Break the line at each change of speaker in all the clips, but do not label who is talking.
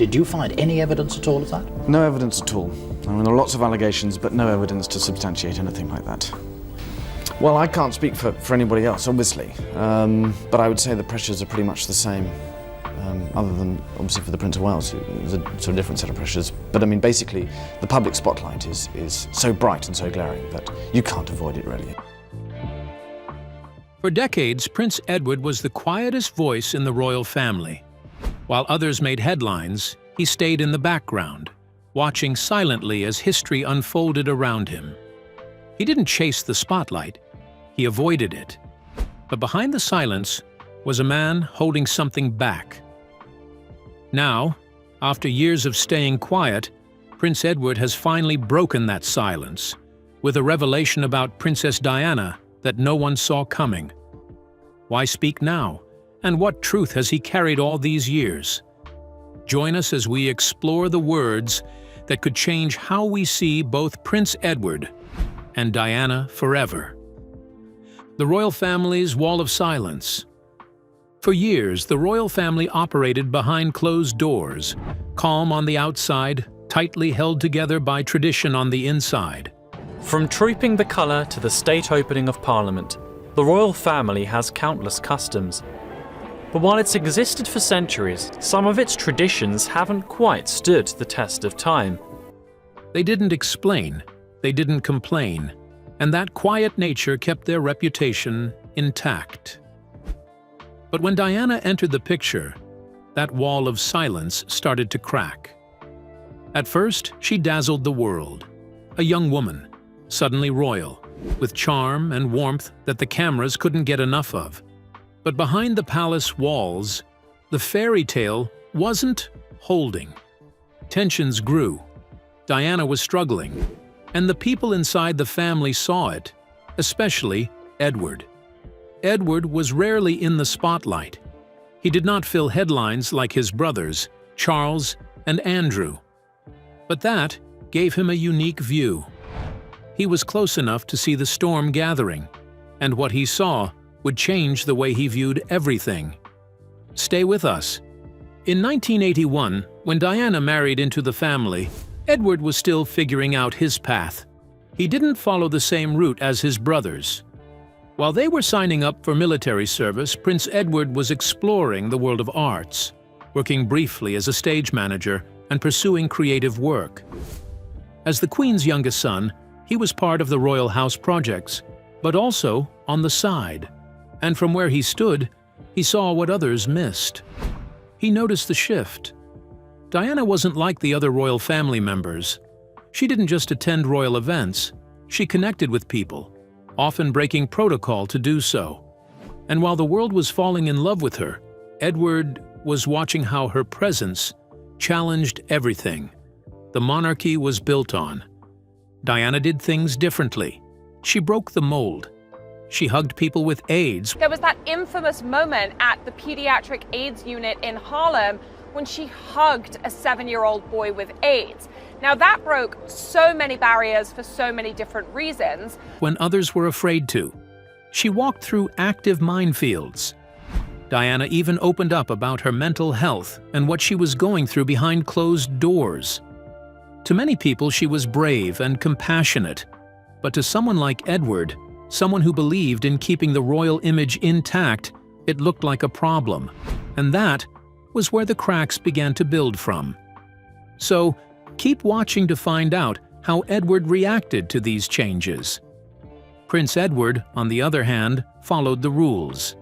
Did you find any evidence at all of that?
No evidence at all. I mean, there are lots of allegations, but no evidence to substantiate anything like that. Well, I can't speak for anybody else, obviously, but I would say the pressures are pretty much the same, other than, obviously, for the Prince of Wales. There's a sort of different set of pressures. But, I mean, basically, the public spotlight is so bright and so glaring that you can't avoid it, really.
For decades, Prince Edward was the quietest voice in the royal family. While others made headlines, he stayed in the background, watching silently as history unfolded around him. He didn't chase the spotlight, he avoided it. But behind the silence was a man holding something back. Now, after years of staying quiet, Prince Edward has finally broken that silence, with a revelation about Princess Diana that no one saw coming. Why speak now? And what truth has he carried all these years? Join us as we explore the words that could change how we see both Prince Edward and Diana forever. The royal family's wall of silence. For years, the royal family operated behind closed doors, calm on the outside, tightly held together by tradition on the inside.
From trooping the colour to the state opening of Parliament, the royal family has countless customs. But while it's existed for centuries, some of its traditions haven't quite stood the test of time.
They didn't explain, they didn't complain, and that quiet nature kept their reputation intact. But when Diana entered the picture, that wall of silence started to crack. At first, she dazzled the world. A young woman, suddenly royal, with charm and warmth that the cameras couldn't get enough of. But behind the palace walls, the fairy tale wasn't holding. Tensions grew. Diana was struggling, and the people inside the family saw it, especially Edward. Edward was rarely in the spotlight. He did not fill headlines like his brothers, Charles and Andrew. But that gave him a unique view. He was close enough to see the storm gathering, and what he saw would change the way he viewed everything. Stay with us. In 1981, when Diana married into the family, Edward was still figuring out his path. He didn't follow the same route as his brothers. While they were signing up for military service, Prince Edward was exploring the world of arts, working briefly as a stage manager and pursuing creative work. As the Queen's youngest son, he was part of the royal house projects, but also on the side. And from where he stood, he saw what others missed. He noticed the shift. Diana wasn't like the other royal family members. She didn't just attend royal events, she connected with people, often breaking protocol to do so. And while the world was falling in love with her, Edward was watching how her presence challenged everything the monarchy was built on. Diana did things differently. She broke the mold. She hugged people with AIDS.
There was that infamous moment at the pediatric AIDS unit in Harlem when she hugged a 7-year-old boy with AIDS. Now that broke so many barriers for so many different reasons.
When others were afraid to. She walked through active minefields. Diana even opened up about her mental health and what she was going through behind closed doors. To many people, she was brave and compassionate. But to someone like Edward, someone who believed in keeping the royal image intact, it looked like a problem. And that was where the cracks began to build from. So, keep watching to find out how Edward reacted to these changes. Prince Edward, on the other hand, followed the rules.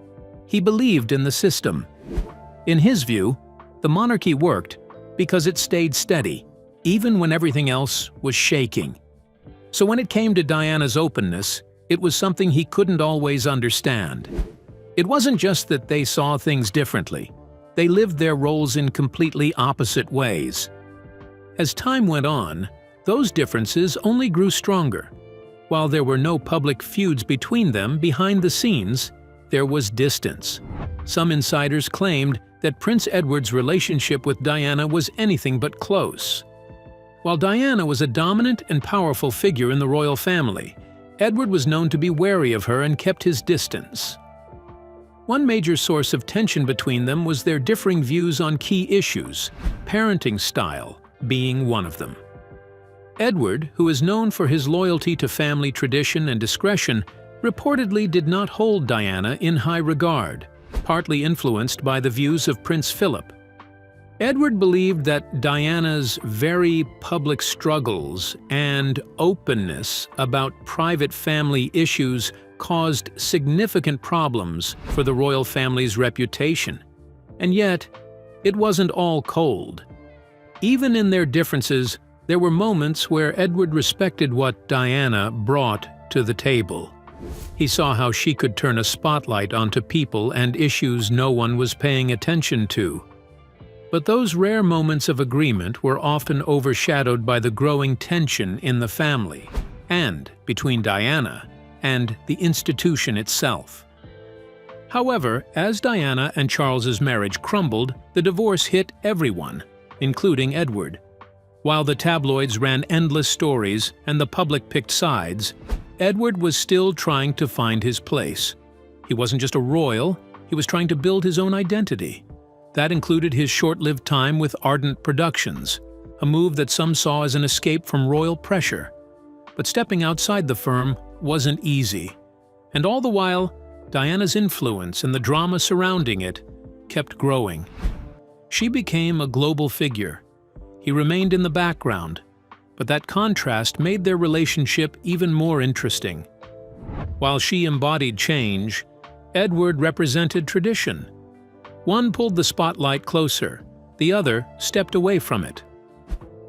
He believed in the system. In his view, the monarchy worked because it stayed steady, even when everything else was shaking. So when it came to Diana's openness, it was something he couldn't always understand. It wasn't just that they saw things differently. They lived their roles in completely opposite ways. As time went on, those differences only grew stronger. While there were no public feuds between them, behind the scenes, there was distance. Some insiders claimed that Prince Edward's relationship with Diana was anything but close. While Diana was a dominant and powerful figure in the royal family, Edward was known to be wary of her and kept his distance. One major source of tension between them was their differing views on key issues, parenting style being one of them. Edward, who is known for his loyalty to family tradition and discretion, reportedly did not hold Diana in high regard, partly influenced by the views of Prince Philip. Edward believed that Diana's very public struggles and openness about private family issues caused significant problems for the royal family's reputation. And yet, it wasn't all cold. Even in their differences, there were moments where Edward respected what Diana brought to the table. He saw how she could turn a spotlight onto people and issues no one was paying attention to. But those rare moments of agreement were often overshadowed by the growing tension in the family and between Diana and the institution itself. However, as Diana and Charles's marriage crumbled, the divorce hit everyone, including Edward. While the tabloids ran endless stories and the public picked sides, Edward was still trying to find his place. He wasn't just a royal, he was trying to build his own identity. That included his short-lived time with Ardent Productions, a move that some saw as an escape from royal pressure. But stepping outside the firm wasn't easy. And all the while, Diana's influence and the drama surrounding it kept growing. She became a global figure. He remained in the background, but that contrast made their relationship even more interesting. While she embodied change, Edward represented tradition. One pulled the spotlight closer, the other stepped away from it.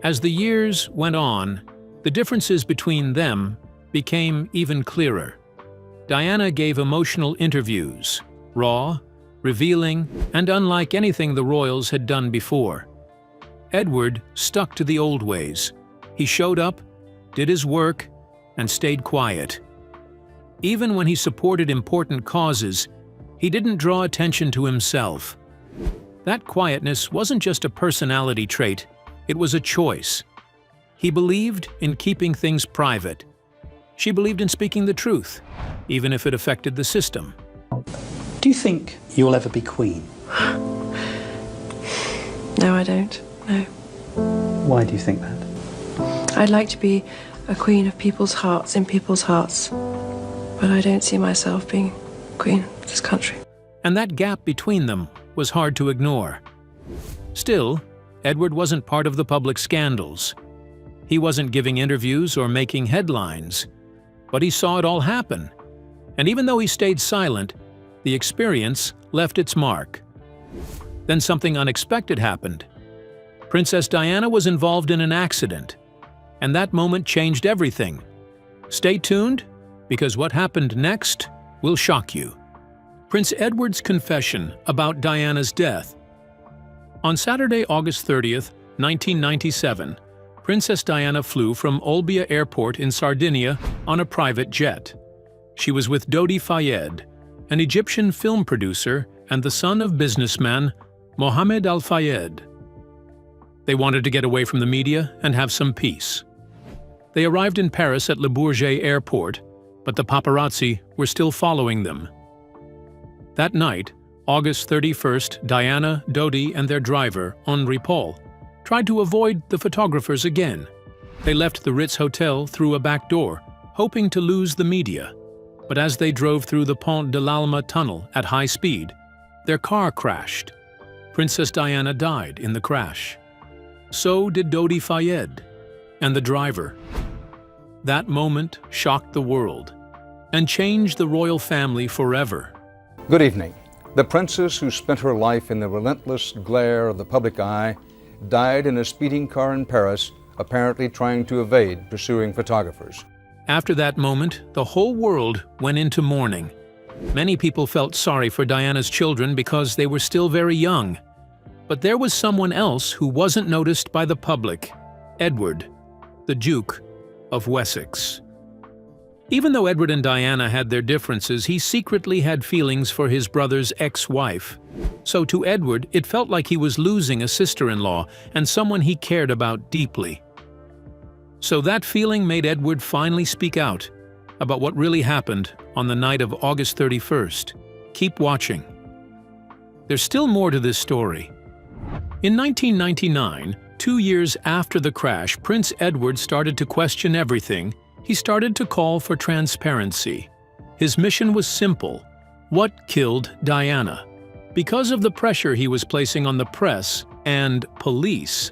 As the years went on, the differences between them became even clearer. Diana gave emotional interviews, raw, revealing, and unlike anything the royals had done before. Edward stuck to the old ways. He showed up, did his work, and stayed quiet. Even when he supported important causes, he didn't draw attention to himself. That quietness wasn't just a personality trait, it was a choice. He believed in keeping things private. She believed in speaking the truth, even if it affected the system.
Do you think you'll ever be queen?
No, I don't. No.
Why do you think that?
I'd like to be a queen of people's hearts, in people's hearts. But I don't see myself being queen of this country.
And that gap between them was hard to ignore. Still, Edward wasn't part of the public scandals. He wasn't giving interviews or making headlines, but he saw it all happen. And even though he stayed silent, the experience left its mark. Then something unexpected happened. Princess Diana was involved in an accident, and that moment changed everything. Stay tuned, because what happened next will shock you. Prince Edward's confession about Diana's death. On Saturday, August 30th, 1997, Princess Diana flew from Olbia Airport in Sardinia on a private jet. She was with Dodi Fayed, an Egyptian film producer and the son of businessman Mohammed Al Fayed. They wanted to get away from the media and have some peace. They arrived in Paris at Le Bourget Airport, but the paparazzi were still following them. That night, August 31st, Diana, Dodi, and their driver, Henri Paul, tried to avoid the photographers again. They left the Ritz Hotel through a back door, hoping to lose the media. But as they drove through the Pont de l'Alma tunnel at high speed, their car crashed. Princess Diana died in the crash. So did Dodi Fayed and the driver. That moment shocked the world and changed the royal family forever.
Good evening. The princess who spent her life in the relentless glare of the public eye died in a speeding car in Paris, apparently trying to evade pursuing photographers.
After that moment, the whole world went into mourning. Many people felt sorry for Diana's children because they were still very young. But there was someone else who wasn't noticed by the public: Edward, the Duke of Wessex. Even though Edward and Diana had their differences, he secretly had feelings for his brother's ex-wife. So to Edward, it felt like he was losing a sister-in-law and someone he cared about deeply. So that feeling made Edward finally speak out about what really happened on the night of August 31st. Keep watching. There's still more to this story. In 1999, 2 years after the crash, Prince Edward started to question everything. He started to call for transparency. His mission was simple: what killed Diana? Because of the pressure he was placing on the press and police,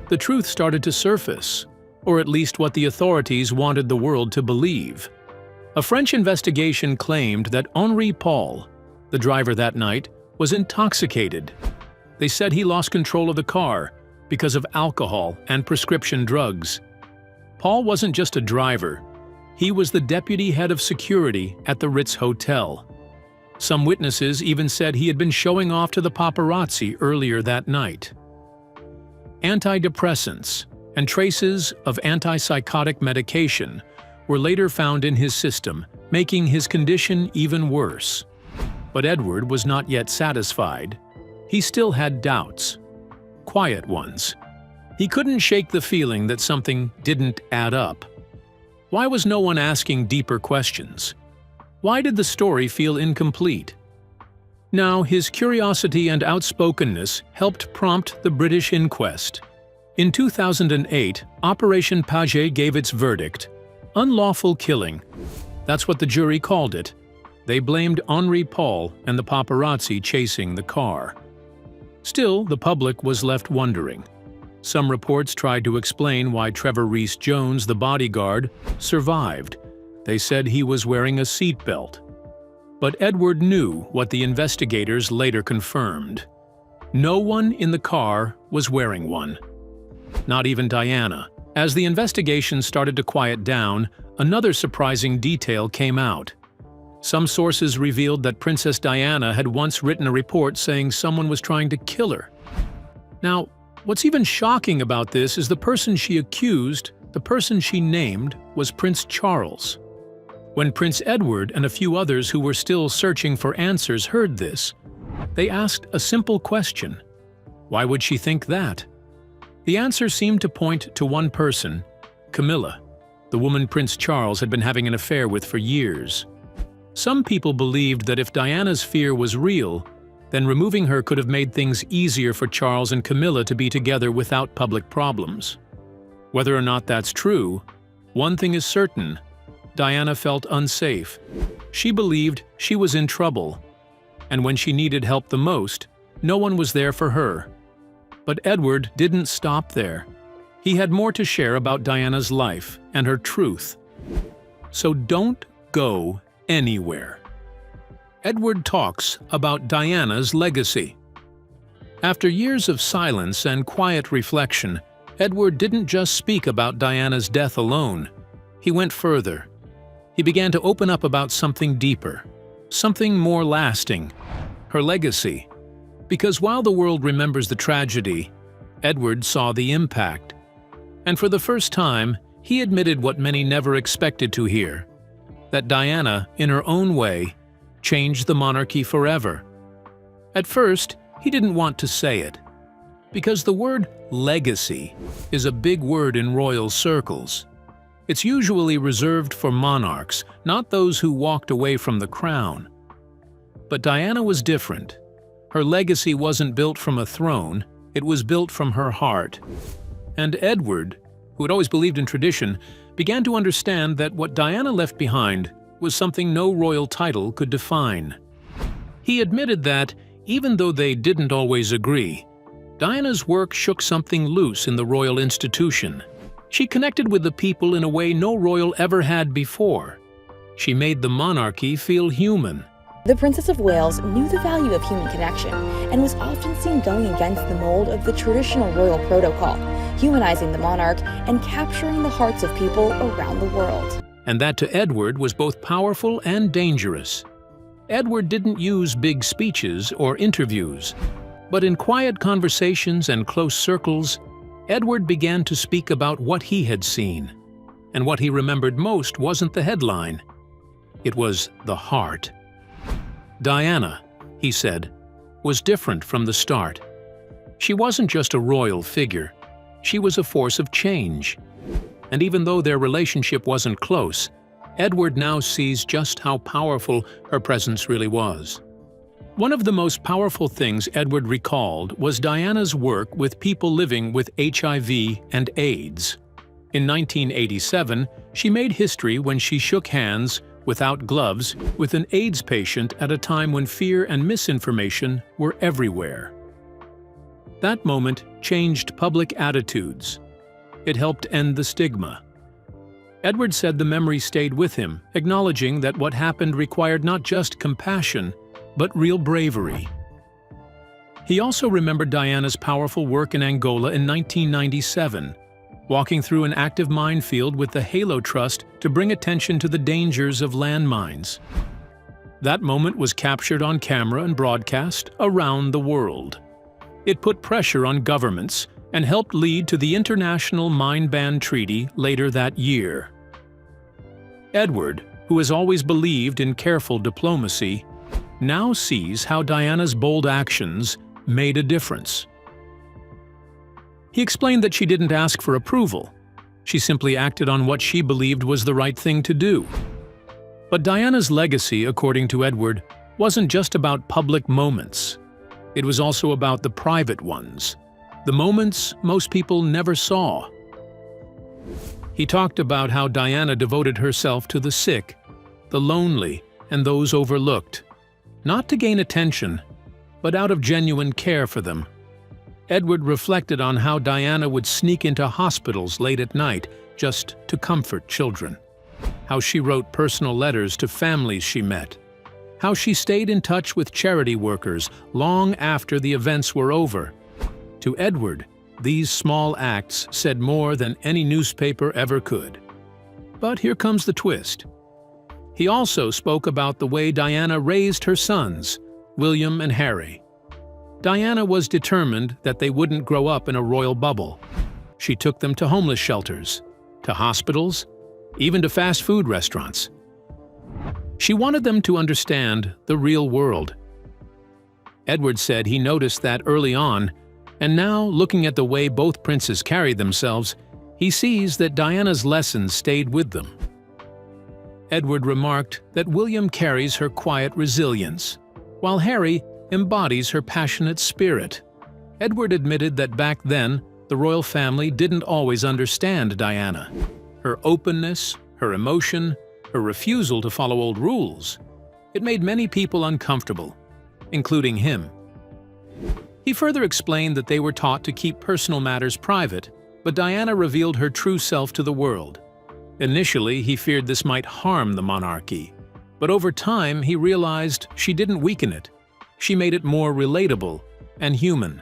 the truth started to surface, or at least what the authorities wanted the world to believe. A French investigation claimed that Henri Paul, the driver that night, was intoxicated. They said he lost control of the car because of alcohol and prescription drugs. Paul wasn't just a driver. He was the deputy head of security at the Ritz Hotel. Some witnesses even said he had been showing off to the paparazzi earlier that night. Antidepressants and traces of antipsychotic medication were later found in his system, making his condition even worse. But Edward was not yet satisfied. He still had doubts, quiet ones. He couldn't shake the feeling that something didn't add up. Why was no one asking deeper questions? Why did the story feel incomplete? Now, his curiosity and outspokenness helped prompt the British inquest. In 2008, Operation Paget gave its verdict: unlawful killing. That's what the jury called it. They blamed Henri Paul and the paparazzi chasing the car. Still, the public was left wondering. Some reports tried to explain why Trevor Rees-Jones, the bodyguard, survived. They said he was wearing a seatbelt. But Edward knew what the investigators later confirmed. No one in the car was wearing one. Not even Diana. As the investigation started to quiet down, another surprising detail came out. Some sources revealed that Princess Diana had once written a report saying someone was trying to kill her. Now, what's even shocking about this is the person she accused, the person she named, was Prince Charles. When Prince Edward and a few others who were still searching for answers heard this, they asked a simple question: why would she think that? The answer seemed to point to one person, Camilla, the woman Prince Charles had been having an affair with for years. Some people believed that if Diana's fear was real, then removing her could have made things easier for Charles and Camilla to be together without public problems. Whether or not that's true, one thing is certain: Diana felt unsafe. She believed she was in trouble, and when she needed help the most, no one was there for her. But Edward didn't stop there. He had more to share about Diana's life and her truth. So don't go anywhere. Edward talks about Diana's legacy. After years of silence and quiet reflection, Edward didn't just speak about Diana's death alone. He went further. He began to open up about something deeper, something more lasting, her legacy. Because while the world remembers the tragedy, Edward saw the impact. And for the first time, he admitted what many never expected to hear: that Diana, in her own way, changed the monarchy forever. At first, he didn't want to say it, because the word legacy is a big word in royal circles. It's usually reserved for monarchs, not those who walked away from the crown. But Diana was different. Her legacy wasn't built from a throne, it was built from her heart. And Edward, who had always believed in tradition, began to understand that what Diana left behind was something no royal title could define. He admitted that, even though they didn't always agree, Diana's work shook something loose in the royal institution. She connected with the people in a way no royal ever had before. She made the monarchy feel human.
The Princess of Wales knew the value of human connection and was often seen going against the mold of the traditional royal protocol, humanizing the monarch and capturing the hearts of people around the world.
And that to Edward was both powerful and dangerous. Edward didn't use big speeches or interviews, but in quiet conversations and close circles, Edward began to speak about what he had seen. And what he remembered most wasn't the headline. It was the heart. Diana, he said, was different from the start. She wasn't just a royal figure. She was a force of change. And even though their relationship wasn't close, Edward now sees just how powerful her presence really was. One of the most powerful things Edward recalled was Diana's work with people living with HIV and AIDS. In 1987, she made history when she shook hands, without gloves, with an AIDS patient at a time when fear and misinformation were everywhere. That moment changed public attitudes. It helped end the stigma. Edward said the memory stayed with him, acknowledging that what happened required not just compassion, but real bravery. He also remembered Diana's powerful work in Angola in 1997, walking through an active minefield with the Halo Trust to bring attention to the dangers of landmines. That moment was captured on camera and broadcast around the world. It put pressure on governments and helped lead to the International Mine Ban Treaty later that year. Edward, who has always believed in careful diplomacy, now sees how Diana's bold actions made a difference. He explained that she didn't ask for approval. She simply acted on what she believed was the right thing to do. But Diana's legacy, according to Edward, wasn't just about public moments. It was also about the private ones, the moments most people never saw. He talked about how Diana devoted herself to the sick, the lonely, and those overlooked, not to gain attention, but out of genuine care for them. Edward reflected on how Diana would sneak into hospitals late at night just to comfort children, how she wrote personal letters to families she met, how she stayed in touch with charity workers long after the events were over. To Edward, these small acts said more than any newspaper ever could. But here comes the twist. He also spoke about the way Diana raised her sons, William and Harry. Diana was determined that they wouldn't grow up in a royal bubble. She took them to homeless shelters, to hospitals, even to fast food restaurants. She wanted them to understand the real world. Edward said he noticed that early on, and now, looking at the way both princes carried themselves, he sees that Diana's lessons stayed with them. Edward remarked that William carries her quiet resilience, while Harry embodies her passionate spirit. Edward admitted that back then, the royal family didn't always understand Diana. Her openness, her emotion, her refusal to follow old rules. It made many people uncomfortable, including him. He further explained that they were taught to keep personal matters private, but Diana revealed her true self to the world. Initially, he feared this might harm the monarchy, but over time he realized she didn't weaken it. She made it more relatable and human.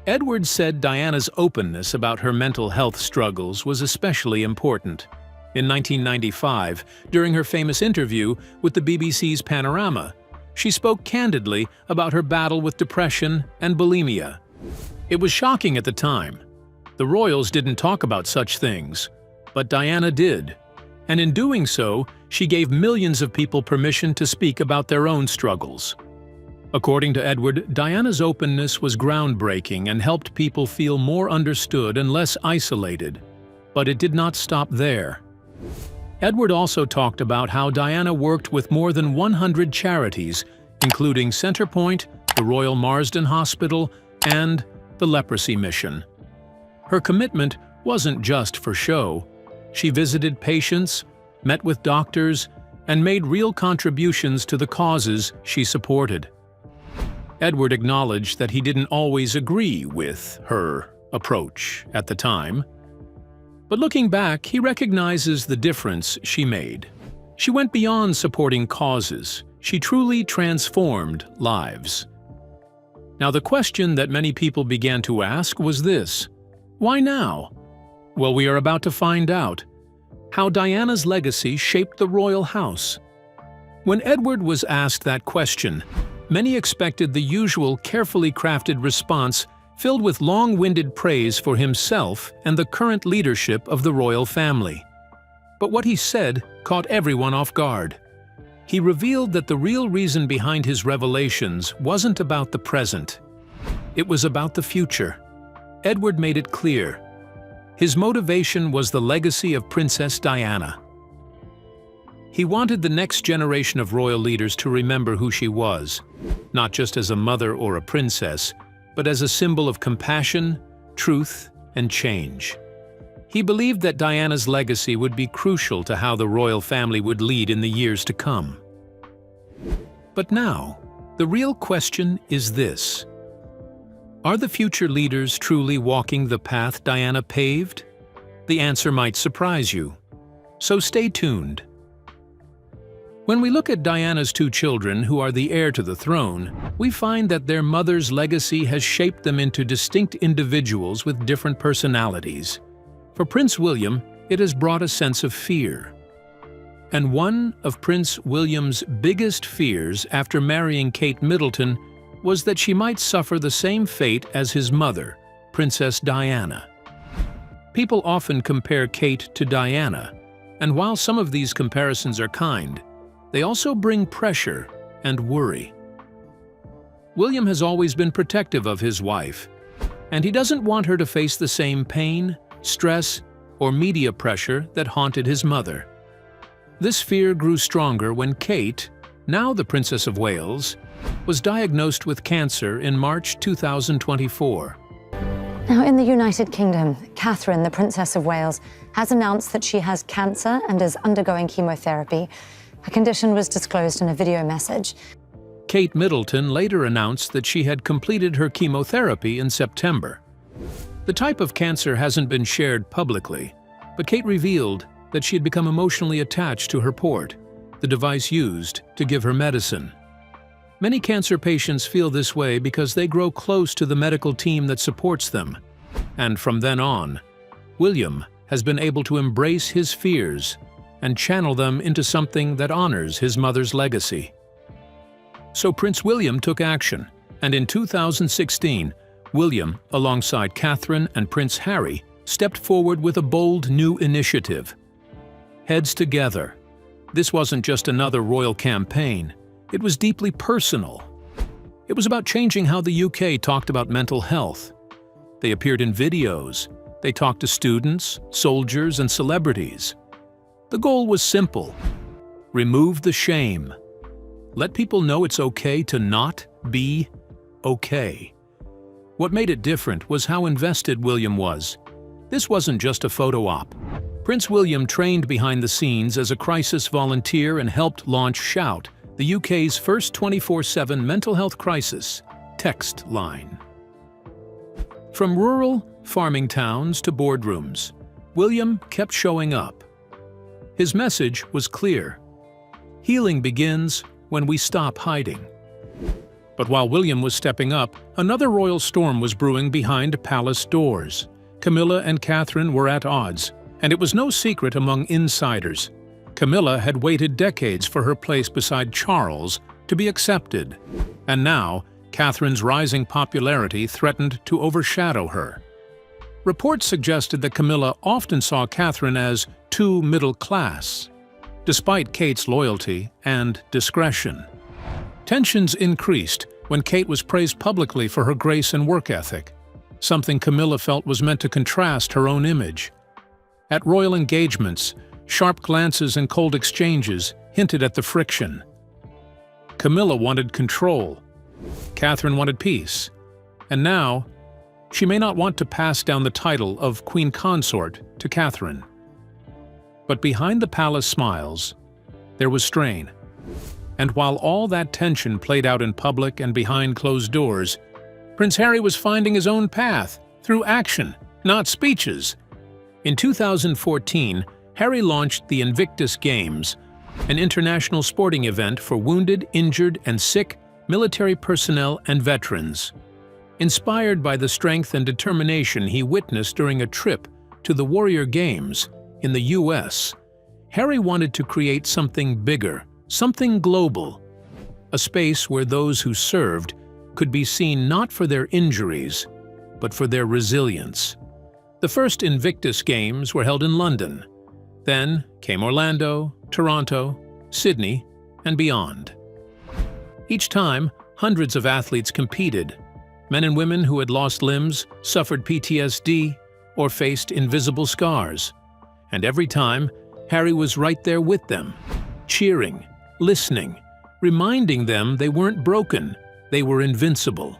Edward said Diana's openness about her mental health struggles was especially important. In 1995, during her famous interview with the BBC's Panorama, she spoke candidly about her battle with depression and bulimia. It was shocking at the time. The royals didn't talk about such things, but Diana did. And in doing so, she gave millions of people permission to speak about their own struggles. According to Edward, Diana's openness was groundbreaking and helped people feel more understood and less isolated. But it did not stop there. Edward also talked about how Diana worked with more than 100 charities, including Centrepoint, the Royal Marsden Hospital, and the Leprosy Mission. Her commitment wasn't just for show. She visited patients, met with doctors, and made real contributions to the causes she supported. Edward acknowledged that he didn't always agree with her approach at the time. But looking back, he recognizes the difference she made. She went beyond supporting causes. She truly transformed lives. Now, the question that many people began to ask was this: why now? Well, we are about to find out how Diana's legacy shaped the royal house. When Edward was asked that question, many expected the usual carefully crafted response filled with long-winded praise for himself and the current leadership of the royal family. But what he said caught everyone off guard. He revealed that the real reason behind his revelations wasn't about the present. It was about the future. Edward made it clear. His motivation was the legacy of Princess Diana. He wanted the next generation of royal leaders to remember who she was, not just as a mother or a princess, but as a symbol of compassion, truth, and change. He believed that Diana's legacy would be crucial to how the royal family would lead in the years to come. But now, the real question is this: are the future leaders truly walking the path Diana paved? The answer might surprise you, so stay tuned. When we look at Diana's two children, who are the heir to the throne, we find that their mother's legacy has shaped them into distinct individuals with different personalities. For Prince William, it has brought a sense of fear. And one of Prince William's biggest fears after marrying Kate Middleton was that she might suffer the same fate as his mother, Princess Diana. People often compare Kate to Diana, and while some of these comparisons are kind, they also bring pressure and worry. William has always been protective of his wife, and he doesn't want her to face the same pain, stress, or media pressure that haunted his mother. This fear grew stronger when Kate, now the Princess of Wales, was diagnosed with cancer in March 2024.
Now, in the United Kingdom, Catherine, the Princess of Wales, has announced that she has cancer and is undergoing chemotherapy. Her condition was disclosed in a video message.
Kate Middleton later announced that she had completed her chemotherapy in September. The type of cancer hasn't been shared publicly, but Kate revealed that she had become emotionally attached to her port, the device used to give her medicine. Many cancer patients feel this way because they grow close to the medical team that supports them. And from then on, William has been able to embrace his fears and channel them into something that honors his mother's legacy. So Prince William took action, and in 2016, William, alongside Catherine and Prince Harry, stepped forward with a bold new initiative. Heads Together. This wasn't just another royal campaign. It was deeply personal. It was about changing how the UK talked about mental health. They appeared in videos. They talked to students, soldiers, and celebrities. The goal was simple: remove the shame. Let people know it's okay to not be okay. What made it different was how invested William was. This wasn't just a photo op. Prince William trained behind the scenes as a crisis volunteer and helped launch Shout, the UK's first 24/7 mental health crisis text line. From rural farming towns to boardrooms, William kept showing up. His message was clear: healing begins when we stop hiding. But while William was stepping up, another royal storm was brewing behind palace doors. Camilla and Catherine were at odds, and it was no secret among insiders. Camilla had waited decades for her place beside Charles to be accepted, and now Catherine's rising popularity threatened to overshadow her. Reports suggested that Camilla often saw Catherine as too middle class, despite Kate's loyalty and discretion. Tensions increased when Kate was praised publicly for her grace and work ethic, something Camilla felt was meant to contrast her own image. At royal engagements, sharp glances and cold exchanges hinted at the friction. Camilla wanted control. Catherine wanted peace. And now, she may not want to pass down the title of Queen Consort to Catherine. But behind the palace smiles, there was strain. And while all that tension played out in public and behind closed doors, Prince Harry was finding his own path through action, not speeches. In 2014, Harry launched the Invictus Games, an international sporting event for wounded, injured, and sick military personnel and veterans. Inspired by the strength and determination he witnessed during a trip to the Warrior Games in the US, Harry wanted to create something bigger, something global, a space where those who served could be seen not for their injuries, but for their resilience. The first Invictus Games were held in London. Then came Orlando, Toronto, Sydney, and beyond. Each time, hundreds of athletes competed, men and women who had lost limbs, suffered PTSD, or faced invisible scars. And every time, Harry was right there with them, cheering, listening, reminding them they weren't broken, they were invincible.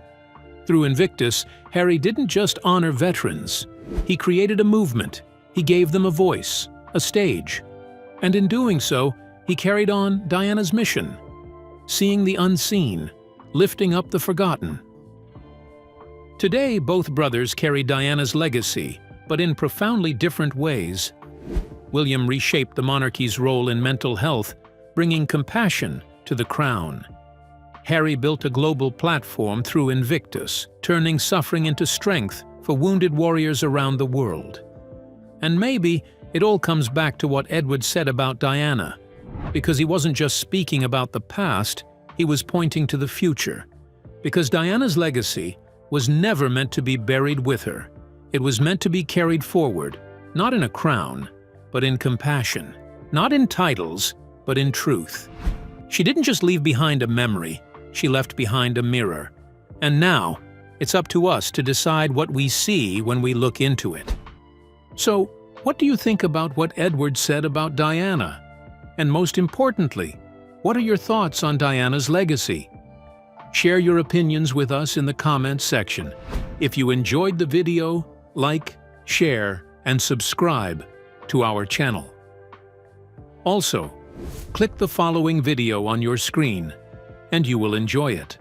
Through Invictus, Harry didn't just honor veterans. He created a movement. He gave them a voice, a stage. And in doing so, he carried on Diana's mission, seeing the unseen, lifting up the forgotten. Today, both brothers carry Diana's legacy, but in profoundly different ways. William reshaped the monarchy's role in mental health, bringing compassion to the crown. Harry built a global platform through Invictus, turning suffering into strength for wounded warriors around the world. And maybe it all comes back to what Edward said about Diana, because he wasn't just speaking about the past, he was pointing to the future. Because Diana's legacy was never meant to be buried with her. It was meant to be carried forward, not in a crown, but in compassion. Not in titles, but in truth. She didn't just leave behind a memory, she left behind a mirror. And now, it's up to us to decide what we see when we look into it. So, what do you think about what Edward said about Diana? And most importantly, what are your thoughts on Diana's legacy? Share your opinions with us in the comments section. If you enjoyed the video, like, share, and subscribe to our channel. Also, click the following video on your screen, and you will enjoy it.